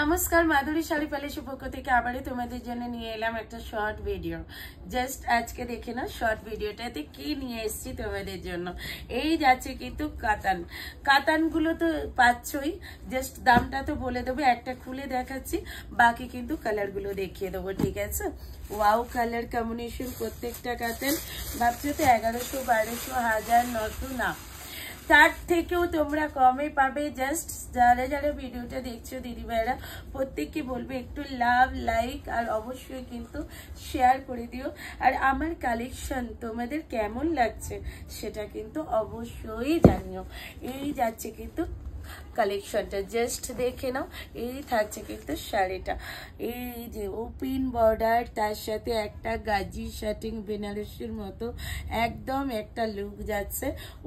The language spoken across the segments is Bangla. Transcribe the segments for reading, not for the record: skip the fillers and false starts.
নমস্কার, মাধুরী শাড়ি প্যালেসের পক্ষ থেকে আবারও তোমাদের জন্য নিয়ে এলাম একটা শর্ট ভিডিও। জাস্ট আজকে দেখে নাও শর্ট ভিডিওটাতে কি নিয়ে এসেছি তোমাদের জন্য। এই যাচ্ছে কিন্তু কাতানগুলো তো পাচ্ছই, জাস্ট দামটা তো বলে দেবো, একটা খুলে দেখাচ্ছি, বাকি কিন্তু কালারগুলো দেখিয়ে দেবো, ঠিক আছে? ওয়াও কালার কম্বিনেশন প্রত্যেকটা কাতান, ভাবছো তো 1100, 1200, 1000, 900 না, তার থেকেও তোমরা কমে পাবে। জাস্ট যারা যারা ভিডিওটা দেখছো দিদি ভাইরা, প্রত্যেককে বলবে একটু লাভ, লাইক আর অবশ্যই কিন্তু শেয়ার করে দিও। আর আমার কালেকশন তোমাদের কেমন লাগছে সেটা কিন্তু অবশ্যই জানিও। এই যাচ্ছে কিন্তু কালেকশনটা, জাস্ট দেখে নাও। এই থাকছে কিন্তু শাড়িটা, এই যে ওপেন বর্ডার, তার সাথে একটা গাজি শাটিং বেনারসির মতো একদম একটা লুক যাচ্ছে,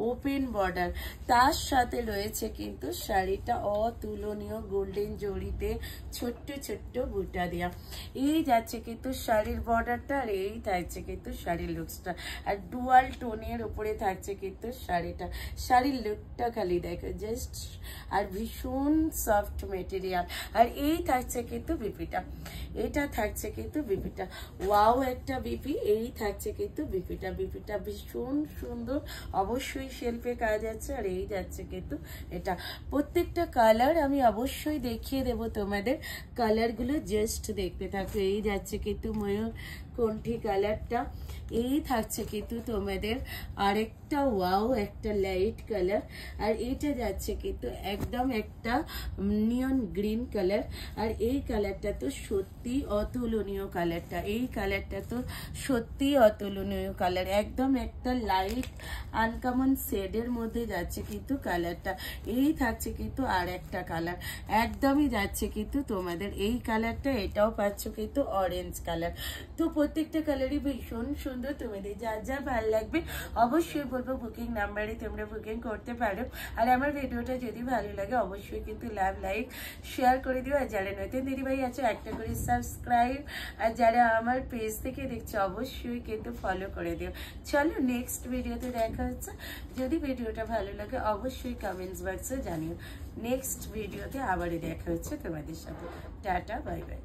ওপেন বর্ডার, তার সাথে রয়েছে কিন্তু শাড়িটা অতুলনীয় গোল্ডেন জড়িতে ছোট্ট ছোট্ট বুটা দেওয়া। এই যাচ্ছে কিন্তু শাড়ির বর্ডারটা, আর এই থাকছে কিন্তু শাড়ির লুকসটা, আর ডুয়াল টোনের উপরে থাকছে কিন্তু শাড়িটা। শাড়ির লুকটা খালি দেখো জাস্ট, আর ভীষণ সফট মেটেরিয়াল। আর এই থাকছে কিন্তু বিপিটা, এটা থাকছে কিন্তু বিপিটা, ওয়াও একটা বিপি। এই থাকছে কিন্তু বিপিটা, বিপিটা ভীষণ সুন্দর, অবশ্যই শিল্পে কাজ আছে। আর এই যাচ্ছে কিন্তু এটা, প্রত্যেকটা কালার আমি অবশ্যই দেখিয়ে দেব তোমাদের, কালারগুলো জাস্ট দেখতে থাকো। এই যাচ্ছে কিন্তু ময়ূর কণ্ঠী কালারটা, এই থাকছে কিন্তু তোমাদের আরেকটা ওয়াও একটা লাইট কালার, আর এইটা যাচ্ছে কিন্তু একদম একটা নিয়ন গ্রিন কালার। আর এই কালারটা তো সত্যি অতুলনীয় কালারটা, এই কালারটা তো সত্যি অতুলনীয় কালার, একদম একটা লাইট আনকমন শেডের মধ্যে যাচ্ছে কিন্তু কালারটা। এই থাকছে কিন্তু আর একটা কালার, একদমই যাচ্ছে কিন্তু তোমাদের এই কালারটা, এটাও পাচ্ছ কিন্তু অরেঞ্জ কালার। তো প্রত্যেকটা কালারই ভীষণ সুন্দর, তোমাদের যার যা ভালো লাগবে অবশ্যই বলবো বুকিং নাম্বারে তোমরা বুকিং করতে পারো। আর আমার ভিডিওটা যদি ভালো লাগে অবশ্যই কিন্তু লাভ, লাইক, শেয়ার করে দিও। আর যারা নতুন দিদিভাই আছে একটা করে সাবস্ক্রাইব, আর যারা আমার পেজ থেকে দেখছো অবশ্যই কিন্তু ফলো করে দিও। চলো নেক্সট ভিডিওতে দেখা হচ্ছে, যদি ভিডিওটা ভালো লাগে অবশ্যই কমেন্টস বক্সে জানিও। নেক্সট ভিডিওতে আবারই দেখা হচ্ছে তোমাদের সাথে। Tata, bye bye.